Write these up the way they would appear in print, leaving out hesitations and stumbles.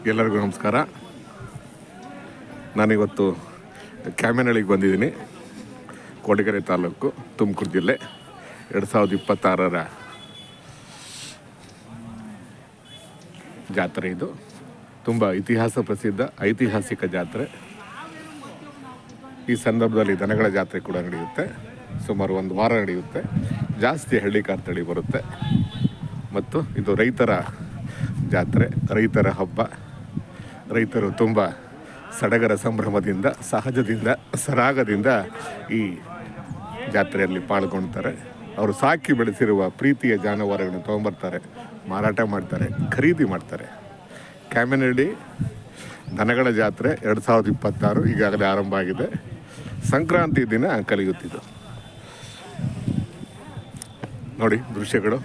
ಎಲ್ಲರಿಗೂ ನಮಸ್ಕಾರ. ನಾನಿವತ್ತು ಕ್ಯಾಮೆನಹಳ್ಳಿಗೆ ಬಂದಿದ್ದೀನಿ. ಕೊಡಗೆರೆ ತಾಲೂಕು, ತುಮಕೂರು ಜಿಲ್ಲೆ. 2026 ಜಾತ್ರೆ ಇದು. ತುಂಬ ಇತಿಹಾಸ ಪ್ರಸಿದ್ಧ ಐತಿಹಾಸಿಕ ಜಾತ್ರೆ. ಈ ಸಂದರ್ಭದಲ್ಲಿ ದನಗಳ ಜಾತ್ರೆ ಕೂಡ ನಡೆಯುತ್ತೆ. ಸುಮಾರು 1 ವಾರ ನಡೆಯುತ್ತೆ. ಜಾಸ್ತಿ ಹಳ್ಳಿಕಾರ್ ತಳಿ ಬರುತ್ತೆ. ಮತ್ತು ಇದು ರೈತರ ಜಾತ್ರೆ, ರೈತರ ಹಬ್ಬ. ರೈತರು ತುಂಬ ಸಡಗರ ಸಂಭ್ರಮದಿಂದ, ಸಹಜದಿಂದ, ಸರಾಗದಿಂದ ಈ ಜಾತ್ರೆಯಲ್ಲಿ ಪಾಲ್ಗೊಳ್ತಾರೆ. ಅವರು ಸಾಕಿ ಬೆಳೆಸಿರುವ ಪ್ರೀತಿಯ ಜಾನುವಾರುಗಳನ್ನು ತೊಗೊಂಬರ್ತಾರೆ, ಮಾರಾಟ ಮಾಡ್ತಾರೆ, ಖರೀದಿ ಮಾಡ್ತಾರೆ. ಕ್ಯಾಮೆನಹಳ್ಳಿ ದನಗಳ ಜಾತ್ರೆ 2026 ಈಗಾಗಲೇ ಆರಂಭ ಆಗಿದೆ. ಸಂಕ್ರಾಂತಿ ದಿನ ಕಲಿಯುತ್ತಿದ್ದು ನೋಡಿ ದೃಶ್ಯಗಳು.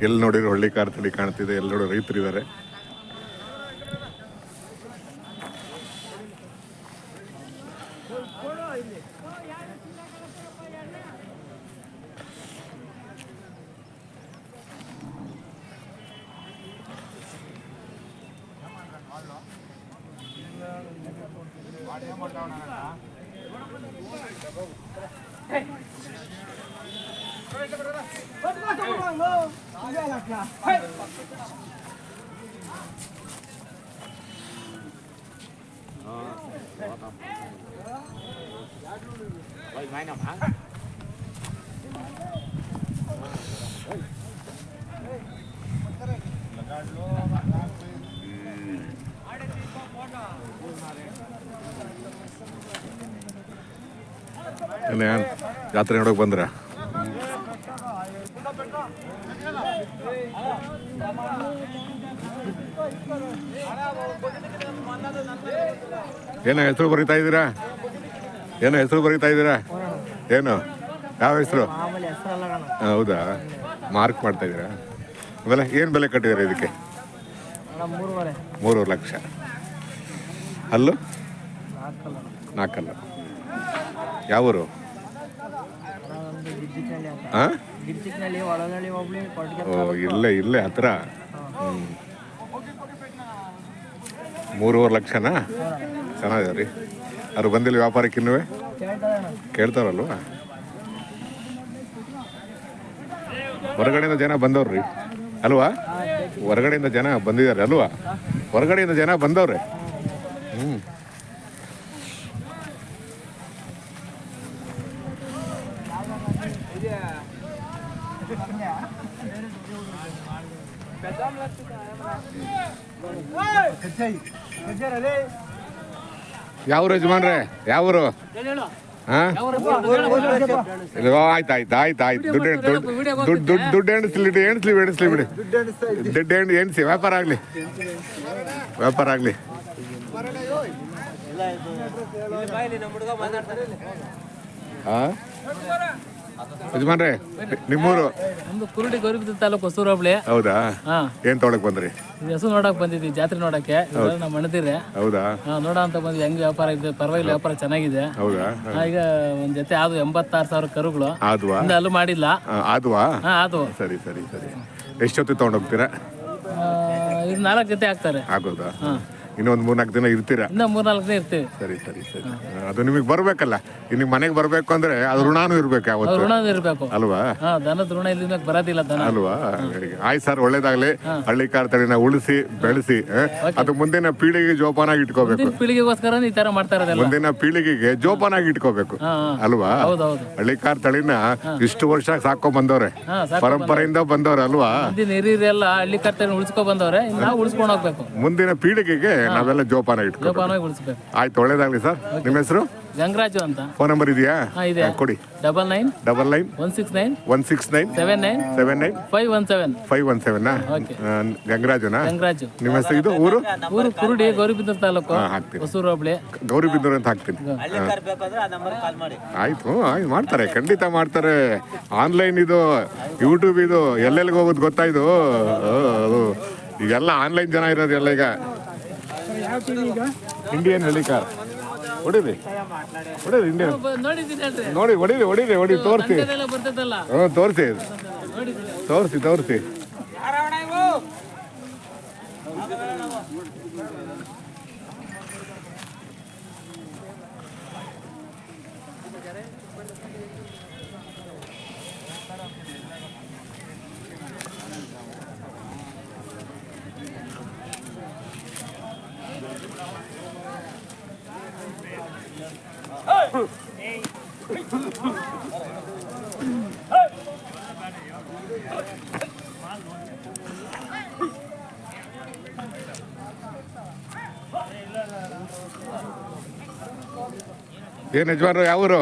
ಎಲ್ಲಿ ನೋಡಿರೋ ಹಳ್ಳಿಕಾರ್ ತಳಿ ಕಾಣ್ತಿದೆ, ಎಲ್ಲಿ ನೋಡೋ ರೈತರಿದ್ದಾರೆ. ಜಾತ್ರೆ ನೋಡೋಕೆ ಬಂದ್ರ? ಏನೋ ಹೆಸರು ಬರೀತಾ ಇದ್ದೀರಾ? ಏನು, ಯಾವ ಹೆಸರು? ಹೌದಾ, ಮಾರ್ಕ್ ಮಾಡ್ತಾ ಇದ್ದೀರಾ? ಆಮೇಲೆ ಏನು ಬೆಲೆ ಕಟ್ಟಿದ್ದೀರಾ ಇದಕ್ಕೆ? 3 ಲಕ್ಷ. ಅಲ್ಲೂ 4 ಯಾವೂರು? ಹಾಂ, ಇಲ್ಲೇ ಹತ್ರ. 3.5 ಲಕ್ಷನಾ? ಚೆನ್ನಾಗಿದೆ ರೀ. ಅವ್ರು ಬಂದಿಲ್ಲ ವ್ಯಾಪಾರಕ್ಕೆ ಇನ್ನೂ? ಕೇಳ್ತಾರಲ್ವ? ಹೊರಗಡೆಯಿಂದ ಜನ ಬಂದವ್ರಿ ಅಲ್ವಾ? ಹೊರಗಡೆಯಿಂದ ಜನ ಬಂದಿದ್ದಾರೆ ಅಲ್ವಾ? ಹೊರಗಡೆಯಿಂದ ಜನ ಬಂದವ್ರೆ. ಯಾವ್ರು ಯಜಮಾನ್ರೆ? ಯಾವೂರು? ಹಾಂ, ಆಯ್ತು. ದುಡ್ಡು ಎಣಿಸ್ಲಿ ಬಿಡಿ. ದುಡ್ಡು ಎಣಿಸಿ ವ್ಯಾಪಾರ ಆಗಲಿ. ಹಾಂ ಯಜಮಾನ್ರೆ, ನಿಮ್ಮೂರು? ನಮ್ದು ಕುರುಡಿ ಗೌರಿಬಿದನೂರು ತಾಲೂಕು, ಹೊಸೂರು ಹೋಬಳಿ. ಹೌದಾ? ಏನ್ ತೊಗೊಳಕ್ ಬಂದ್ರಿ? ಹೆಸರು ನೋಡಕ್ ಬಂದಿದ್ವಿ, ಜಾತ್ರೆ ನೋಡಕ್ಕೆ. ನಮ್ಮ ಅಣ್ಣದಿರೆ. ಹೌದಾ? ನೋಡ ಅಂತ ಬಂದ್ವಿ. ಹೆಂಗ್ ವ್ಯಾಪಾರ ಇದೆ? ಪರವಾಗಿಲ್ಲ, ವ್ಯಾಪಾರ ಚೆನ್ನಾಗಿದೆ. ಹೌದಾ? ಈಗ ಒಂದ್ ಜೊತೆ ಆದ್ವು 86,000 ಕರುಗಳು. ಆದ್ವಾ? ಅಲ್ಲೂ ಮಾಡಿಲ್ಲ. ಆದ್ವಾ? ಆದ್ವು. ಸರಿ. ಎಷ್ಟೊತ್ತಿ ತಗೊಂಡೋಗ್ತೀರಾ? ಇದು 4 ಜೊತೆ ಆಗ್ತಾರೆ. ಆಗೋದಾ? ಇನ್ನೊಂದು 3-4 ದಿನ ಇರ್ತೀರಾ? ಇನ್ನ 3-4 ದಿನ ಇರ್ತೀವಿ. ಸರಿ. ಅದು ನಿಮಗೆ ಬರ್ಬೇಕಲ್ಲ. ನಿಮಗೆ ಮನೆಗೆ ಬರ್ಬೇಕು ಅದು ಋಣಾನು ಇರ್ಬೇಕು. ಯಾವತ್ತು ಋಣ ಇರ್ಬೇಕು ಅಲ್ವಾ? ದನದ ಋಣ ಇಲ್ಲಿಂದ ಬರೋದಿಲ್ಲ ದನ ಅಲ್ವಾ? ಆಯ್ತು ಸರ್, ಒಳ್ಳೇದಾಗ್ಲಿ. ಹಳ್ಳಿಕಾರ್ ತಳಿನ ಉಳಿಸಿ ಬೆಳೆಸಿ ಅದು ಮುಂದಿನ ಪೀಳಿಗೆಗೆ ಜೋಪಾನಾಗಿ ಇಟ್ಕೋಬೇಕು. ಪೀಳಿಗೆಗೋಸ್ಕರ ಈ ತರ ಮಾಡ್ತಾ ಇರೋದಿಲ್ಲ. ಮುಂದಿನ ಪೀಳಿಗೆಗೆ ಜೋಪಾನಾಗಿ ಇಟ್ಕೋಬೇಕು ಅಲ್ವಾ? ಹಳ್ಳಿಕಾರ್ ತಳಿನ ಇಷ್ಟು ವರ್ಷ ಸಾಕೋ ಬಂದವ್ರೆ, ಪರಂಪರೆಯಿಂದ ಬಂದವ್ರೆ ಅಲ್ವಾ? ಹಿರಿಯರೆಲ್ಲ ಹಳ್ಳಿ ಕರ್ತವ್ಯ ಉಳಿಸ್ಕೊ ಬಂದವ್ರೆ. ನಾವು ಉಳಿಸ್ಕೊಂಡು ಹೋಗ್ಬೇಕು. ಮುಂದಿನ ಪೀಳಿಗೆಗೆ ನಾವೆಲ್ಲ ಜೋಪಾನ ಇಟ್ಕೋಬೇಕು. ಆಯ್ತು, ಒಳ್ಳೇದಾಗ್ಲಿ ಸರ್. ನಿಮ್ಮ ಹೆಸರು? ಗಂಗರಾಜು ಅಂತ. ಫೋನ್ ನಂಬರ್ ಇದೆಯಾ? ಇದೆ, ಕೊಡಿ. 99 169 79 517. ಗಂಗರಾಜುನಾ? ಗಂಗರಾಜು. ನಿಮ್ಮ ಹೆಸರು? ಇದು ಊರು ಕುರುಡಿ, ಗೌರಿಬಿದನೂರು ತಾಲೂಕು, ಹೊಸೂರು ಹೋಬಳಿ. ಗೌರಿಬಿದನೂರು ಅಂತ ಹಾಕ್ತೀನಿ. ಆಯ್ತು, ಮಾಡ್ತಾರೆ, ಖಂಡಿತ ಮಾಡ್ತಾರೆ. ಆನ್ಲೈನ್ ಇದು, ಯೂಟ್ಯೂಬ್ ಇದು, ಎಲ್ಲೆಲ್ಲಿಗೆ ಹೋಗೋದು ಗೊತ್ತಾ ಇದು? ಈಗೆಲ್ಲ ಆನ್ಲೈನ್ ಜನ ಇರೋದು ಎಲ್ಲ. ಈಗ ಇಂಡಿಯನ್ ಹಳ್ಳಿಕಾರ್ ಹೊಡಿರಿ ಇಂಡಿಯನ್ ನೋಡಿ, ಹೊಡಿರಿ ತೋರಿಸಿ. ತೋರಿಸಿ. ಏನು ಯಜಮಾನ್ರು ಯಾವ ಊರು?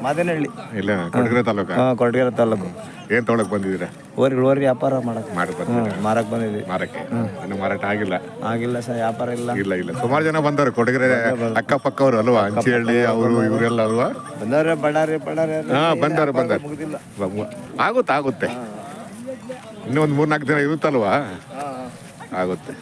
ಮಾದೇನಹಳ್ಳಿ. ಇಲ್ಲ ಕೊಡಗೆರೆ ತಾಲೂಕ. ಕೊಡಗೆರೆ ತಾಲೂಕು. ಏನು ತೊಗೊಳಕ್ ಬಂದಿದ್ದೀರಾ? ಓರಿ ವ್ಯಾಪಾರ ಮಾಡಕ್ಕೆ ಮಾರಕ್ಕೆ ಬಂದಿದ್ವಿ. ಮಾರಕ್ಕೆ ಇನ್ನು ಮಾರಾಟ ಆಗಿಲ್ಲ ಸರ್, ವ್ಯಾಪಾರ ಇಲ್ಲ ಸುಮಾರು ಜನ ಬಂದವ್ರೆ ಕೊಡಗೆರೆ ಅಕ್ಕಪಕ್ಕ ಅವರು ಅಲ್ವಾ, ಅಂಚಿಹಳ್ಳಿ ಅವರು ಇವರೆಲ್ಲ ಅಲ್ವಾ ಬಂದವ್ರೆ. ಬಳ್ಳಾರಿ ಬಂದವ್ರೆ ಮುಗಿದಿಲ್ಲ. ಆಗುತ್ತೆ ಇನ್ನೂ ಒಂದು 3-4 ದಿನ ಇರುತ್ತಲ್ವಾ, ಆಗುತ್ತೆ.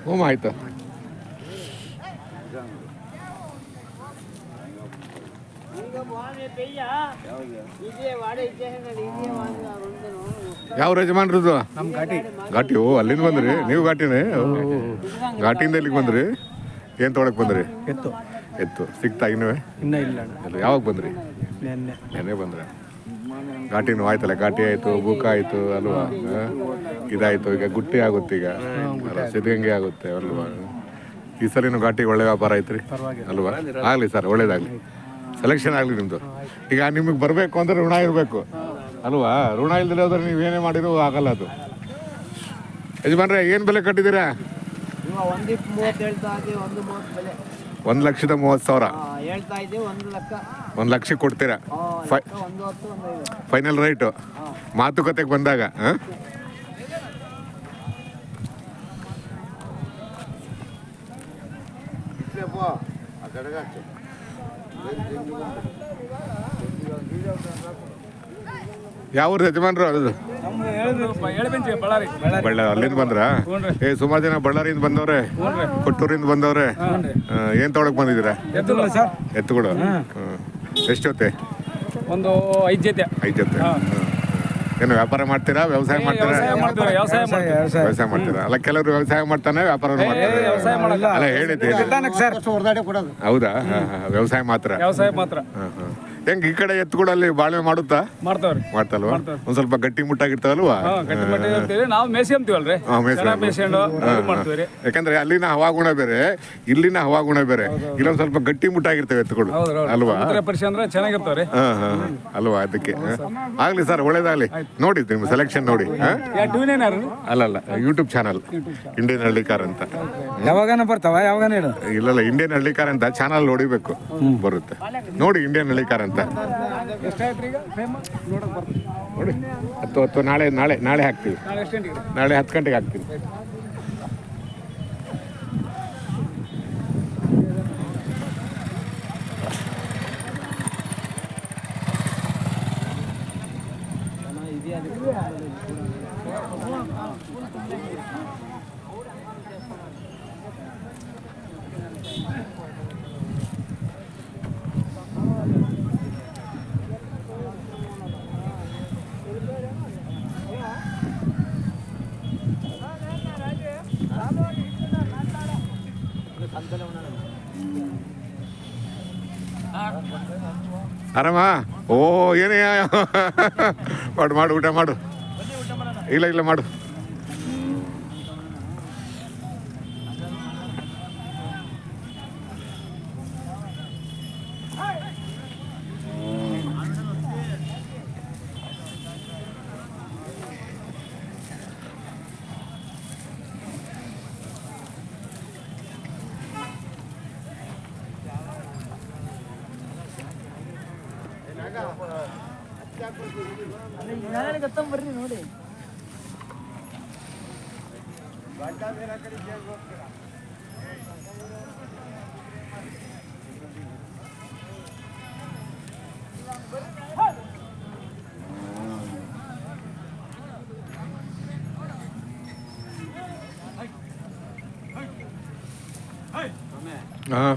ಹೋಮ ಆಯ್ತು. ಯಾವ ಯಜಮಾನ್ರದ್ದು? ಘಾಟಿ. ಓ, ಅಲ್ಲಿಂದ ಬಂದ್ರಿ ನೀವು? ಘಾಟಿನೇ? ಘಾಟಿಯಿಂದ ಇಲ್ಲಿಗೆ ಬಂದ್ರಿ? ಏನು ತೊಗೊಳಕ್ ಬಂದ್ರಿ? ಎತ್ತು ಸಿಗ್ತಾ ಇನ್ನೂ ಇಲ್ಲ. ಯಾವಾಗ ಬಂದ್ರಿ? ನೆನ್ನೆ ಬಂದ್ರೆ. ಘಾಟಿನೂ ಆಯ್ತಲ್ಲ, ಘಾಟಿ ಆಯ್ತು, ಬೂಕ ಆಯ್ತು ಅಲ್ವಾ, ಇದಾಯ್ತು. ಈಗ ಗುಟ್ಟಿ ಆಗುತ್ತೆ, ಈಗ ಸಿದ್ಧಗಂಗೆ ಆಗುತ್ತೆ ಅಲ್ವಾ. ಈ ಸಲಿನೂ ಘಾಟಿ ಒಳ್ಳೆ ವ್ಯಾಪಾರ ಐತ್ರಿ ಅಲ್ವಾ? ಆಗಲಿ ಸರ್, ಒಳ್ಳೇದಾಗಲಿ, ಸೆಲೆಕ್ಷನ್ ಆಗಲಿ ನಿಮ್ಮದು. ಈಗ ನಿಮಗೆ ಬರಬೇಕು ಅಂದ್ರೆ ಋಣ ಇರಬೇಕು ಅಲ್ವಾ. ಋಣ ಇಲ್ದಿಲ್ಲ ಹೋದ್ರೆ ನೀವೇನೇ ಮಾಡಿರೋ ಆಗಲ್ಲ ಅದು. ಯಜಮಾನ್ರೆ ಏನು ಬೆಲೆ ಕಟ್ಟಿದ್ದೀರಾ? 1,30,000 1 ಲಕ್ಷಕ್ಕೆ ಕೊಡ್ತೀರಾ? ಫೈನಲ್ ರೈಟು ಮಾತುಕತೆಗೆ ಬಂದಾಗ. ಯಾವ ಯಜಮಾನ್ರು? ಅದು ಬಳ್ಳಾರಿ. ಅಲ್ಲಿಂದ ಬಂದ್ರ? ಸುಮಾರು ಜನ ಬಳ್ಳಾರಿಯಿಂದ ಬಂದವ್ರೆ, ಕೊಟ್ಟೂರಿಂದ ಬಂದವ್ರೆ. ಏನ್ ತೊಗೊಳಕ್ ಬಂದಿದ್ದೀರಾ? ಎತ್ತುಗಳು. ಎಷ್ಟು ಜೊತೆ? ಒಂದು 5 ಜೊತೆ. 5 ಜೊತೆ. ಏನು ವ್ಯಾಪಾರ ಮಾಡ್ತೀರಾ, ವ್ಯವಸಾಯ ಮಾಡ್ತೀರಾ? ವ್ಯವಸಾಯ ಮಾಡ್ತೀರಾ? ಅಲ್ಲ, ಕೆಲವರು ವ್ಯವಸಾಯ ಮಾಡ್ತಾನೆ, ವ್ಯಾಪಾರ ಮಾಡ್ತಾರೆ. ಅಲ್ಲ, ಹೇಳಿದ್ದೆ. ಹೌದಾ? ವ್ಯವಸಾಯ ಮಾತ್ರ. ಹೆಂಗ್ ಈ ಕಡೆ ಎತ್ತುಗಳಲ್ಲಿ ಬಾಳ್ವೆ ಮಾಡ್ತಾಲ್ವಾ? ಒಂದ್ ಸ್ವಲ್ಪ ಗಟ್ಟಿ ಮುಟ್ಟಾಗಿರ್ತಾವಲ್ವಾ? ನಾವು ಮೇಯ್ಸ್ಕೊಂತೀವಲ್ರಿ, ಯಾಕಂದ್ರೆ ಅಲ್ಲಿನ ಹವಾಗುಣ ಬೇರೆ, ಇಲ್ಲಿನ ಹವಾಗುಣ ಬೇರೆ. ಇಲ್ಲೊಂದ್ ಸ್ವಲ್ಪ ಗಟ್ಟಿ ಮುಟ್ಟಾಗಿರ್ತವೆ ಎತ್ತುಗಳು ಅಲ್ವಾ? ಚೆನ್ನಾಗಿರ್ತಾವ್ರಿ ಅಲ್ವಾ? ಅದಕ್ಕೆ ಆಗ್ಲಿ ಸರ್, ಒಳ್ಳೇದಾಗ್ಲಿ. ನೋಡಿ ನಿಮ್ಮ ಸೆಲೆಕ್ಷನ್ ನೋಡಿ. ಅಲ್ಲಲ್ಲ, ಯೂಟ್ಯೂಬ್ ಚಾನಲ್ ಇಂಡಿಯನ್ ಹಳ್ಳಿಕಾರ್ ಅಂತ. ಯಾವಾಗನ ಬರ್ತಾವ? ಯಾವಾಗನ ಇಲ್ಲ, ಇಂಡಿಯನ್ ಹಳ್ಳಿಕಾರ್ ಅಂತ ಚಾನಲ್ ನೋಡಿಬೇಕು, ಬರುತ್ತೆ. ನೋಡಿ ಇಂಡಿಯನ್ ಹಳ್ಳಿಕಾರ್ ಅಂತ ನೋಡಿ. 10 ನಾಳೆ ಹಾಕ್ತೀವಿ. ನಾಳೆ 10 ಗಂಟೆಗೆ ಹಾಕ್ತೀವಿ. ಆರಾಮ? ಓ, ಏನೇ ಮಾಡು, ಊಟ ಮಾಡು. ಇಲ್ಲ ಮಾಡು. ಬರ್ರಿ ನೋಡಿ. ಹಾಂ